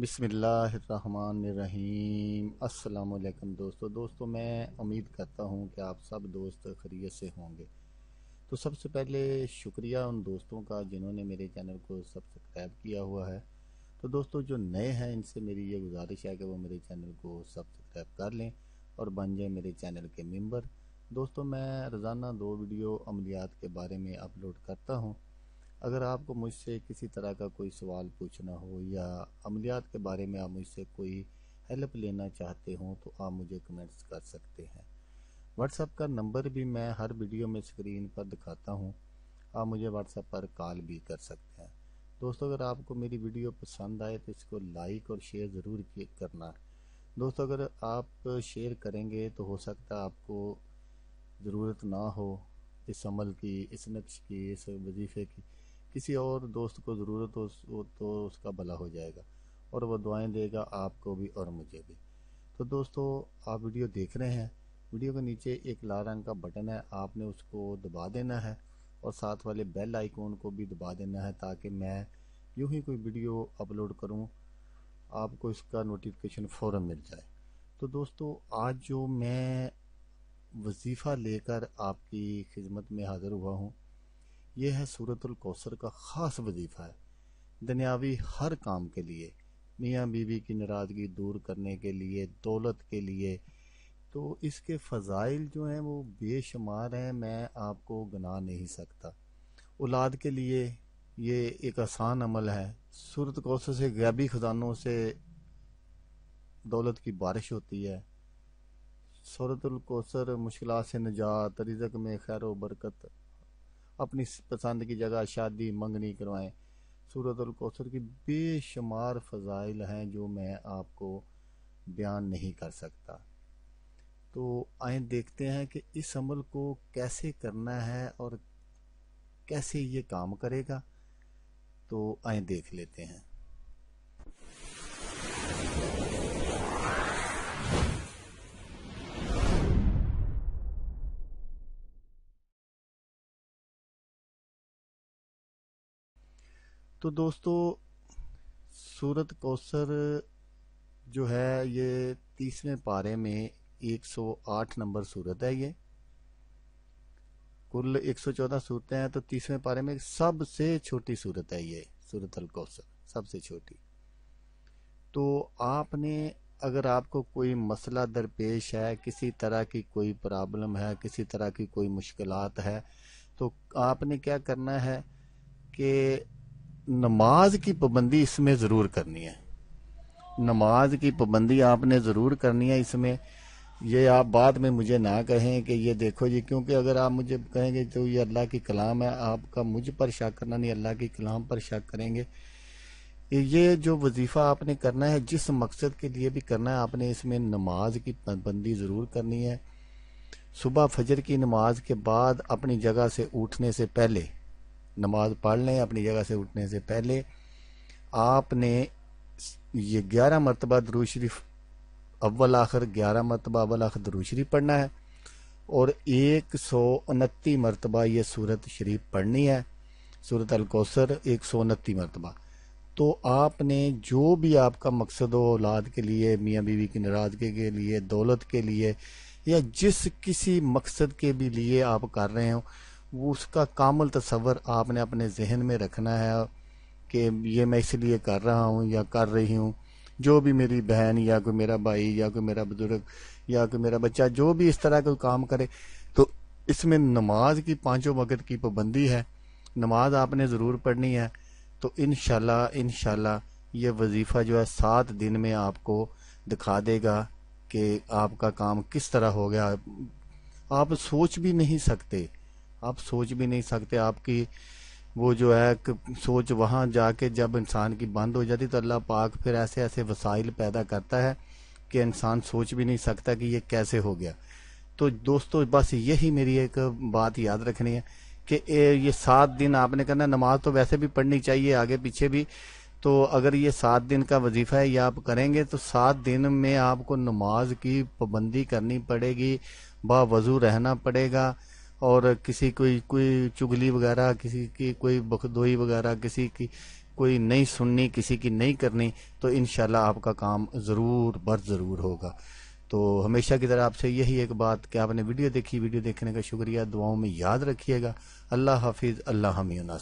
بسم اللہ الرحمن الرحیم۔ السلام علیکم دوستو میں امید کرتا ہوں کہ آپ سب دوست خیریت سے ہوں گے۔ تو سب سے پہلے شکریہ ان دوستوں کا جنہوں نے میرے چینل کو سبسکرائب کیا ہوا ہے۔ تو دوستو جو نئے ہیں ان سے میری یہ گزارش ہے کہ وہ میرے چینل کو سبسکرائب کر لیں اور بن جائیں میرے چینل کے ممبر۔ دوستو میں روزانہ 2 ویڈیو عملیات کے بارے میں اپلوڈ کرتا ہوں۔ اگر آپ کو مجھ سے کسی طرح کا کوئی سوال پوچھنا ہو یا عملیات کے بارے میں آپ مجھ سے کوئی ہیلپ لینا چاہتے ہوں تو آپ مجھے کمنٹس کر سکتے ہیں۔ واٹس ایپ کا نمبر بھی میں ہر ویڈیو میں اسکرین پر دکھاتا ہوں، آپ مجھے واٹس ایپ پر کال بھی کر سکتے ہیں۔ دوستو اگر آپ کو میری ویڈیو پسند آئے تو اس کو لائک اور شیئر ضرور کرنا ہے۔ دوستو اگر آپ شیئر کریں گے تو ہو سکتا ہے آپ کو ضرورت نہ ہو اس عمل کی، اس نقش کی، اس وظیفے کی، کسی اور دوست کو ضرورت ہو تو اس کا بھلا ہو جائے گا اور وہ دعائیں دے گا آپ کو بھی اور مجھے بھی۔ تو دوستو آپ ویڈیو دیکھ رہے ہیں، ویڈیو کے نیچے ایک لال رنگ کا بٹن ہے، آپ نے اس کو دبا دینا ہے اور ساتھ والے بیل آئیکن کو بھی دبا دینا ہے تاکہ میں یوں ہی کوئی ویڈیو اپلوڈ کروں آپ کو اس کا نوٹیفیکیشن فوراً مل جائے۔ تو دوستو آج جو میں وظیفہ لے کر آپ کی خدمت میں حاضر ہوا ہوں یہ ہے سورۃ الکوثر کا خاص وظیفہ ہے، دنیاوی ہر کام کے لیے، میاں بیوی کی ناراضگی دور کرنے کے لیے، دولت کے لیے۔ تو اس کے فضائل جو ہیں وہ بے شمار ہیں، میں آپ کو گنا نہیں سکتا۔ اولاد کے لیے یہ ایک آسان عمل ہے، سورۃ الکوثر سے غیبی خزانوں سے دولت کی بارش ہوتی ہے۔ سورۃ الکوثر مشکلات سے نجات، رزق میں خیر و برکت، اپنی پسند کی جگہ شادی منگنی کروائیں۔ سورۃ الکوثر کی بے شمار فضائل ہیں جو میں آپ کو بیان نہیں کر سکتا۔ تو آئیں دیکھتے ہیں کہ اس عمل کو کیسے کرنا ہے اور کیسے یہ کام کرے گا۔ تو آئیں دیکھ لیتے ہیں۔ تو دوستو سورۃ کوثر جو ہے یہ 30ویں پارے میں 108 نمبر سورت ہے۔ یہ کل 114 سورتیں ہیں تو 30ویں پارے میں سب سے چھوٹی سورت ہے یہ سورۃ الکوثر، سب سے چھوٹی۔ تو آپ نے اگر آپ کو کوئی مسئلہ درپیش ہے، کسی طرح کی کوئی پرابلم ہے، کسی طرح کی کوئی مشکلات ہے تو آپ نے کیا کرنا ہے کہ نماز کی پابندی اس میں ضرور کرنی ہے۔ نماز کی پابندی آپ نے ضرور کرنی ہے اس میں۔ یہ آپ بعد میں مجھے نہ کہیں کہ یہ دیکھو جی، کیونکہ اگر آپ مجھے کہیں گے تو یہ اللہ کی کلام ہے، آپ کا مجھ پر شک کرنا نہیں، اللہ کی کلام پر شک کریں گے۔ یہ جو وظیفہ آپ نے کرنا ہے جس مقصد کے لیے بھی کرنا ہے، آپ نے اس میں نماز کی پابندی ضرور کرنی ہے۔ صبح فجر کی نماز کے بعد اپنی جگہ سے اٹھنے سے پہلے نماز پڑھ لیں۔ اپنی جگہ سے اٹھنے سے پہلے آپ نے یہ 11 مرتبہ درود شریف اول آخر 11 مرتبہ اول آخر درود شریف پڑھنا ہے اور 129 مرتبہ یہ سورت شریف پڑھنی ہے، سورۃ الکوثر 129 مرتبہ۔ تو آپ نے جو بھی آپ کا مقصد ہو، اولاد کے لیے، میاں بیوی کی ناراضگی کے لیے، دولت کے لیے، یا جس کسی مقصد کے بھی لیے آپ کر رہے ہوں، وہ اس کا کامل تصور آپ نے اپنے ذہن میں رکھنا ہے کہ یہ میں اس لیے کر رہا ہوں یا کر رہی ہوں۔ جو بھی میری بہن یا کوئی میرا بھائی یا کوئی میرا بزرگ یا کوئی میرا بچہ جو بھی اس طرح کا کام کرے تو اس میں نماز کی 5 وقت کی پابندی ہے، نماز آپ نے ضرور پڑھنی ہے۔ تو انشاءاللہ یہ وظیفہ جو ہے 7 دن میں آپ کو دکھا دے گا کہ آپ کا کام کس طرح ہو گیا۔ آپ سوچ بھی نہیں سکتے، آپ کی وہ جو ہے سوچ وہاں جا کے جب انسان کی بند ہو جاتی تو اللہ پاک پھر ایسے ایسے وسائل پیدا کرتا ہے کہ انسان سوچ بھی نہیں سکتا کہ یہ کیسے ہو گیا۔ تو دوستو بس یہی میری ایک بات یاد رکھنی ہے کہ یہ 7 دن آپ نے کرنا۔ نماز تو ویسے بھی پڑھنی چاہیے آگے پیچھے بھی، تو اگر یہ 7 دن کا وظیفہ ہے یہ آپ کریں گے تو 7 دن میں آپ کو نماز کی پابندی کرنی پڑے گی، باوضو رہنا پڑے گا، اور کسی کوئی چگلی وغیرہ، کسی کی کوئی بخدوئی وغیرہ، کسی کی کوئی نہیں سننی، کسی کی نہیں کرنی، تو انشاءاللہ آپ کا کام ضرور ضرور ہوگا۔ تو ہمیشہ کی طرح آپ سے یہی ایک بات کہ آپ نے ویڈیو دیکھی، ویڈیو دیکھنے کا شکریہ، دعاؤں میں یاد رکھیے گا۔ اللہ حافظ، اللہ حامی و ناصر۔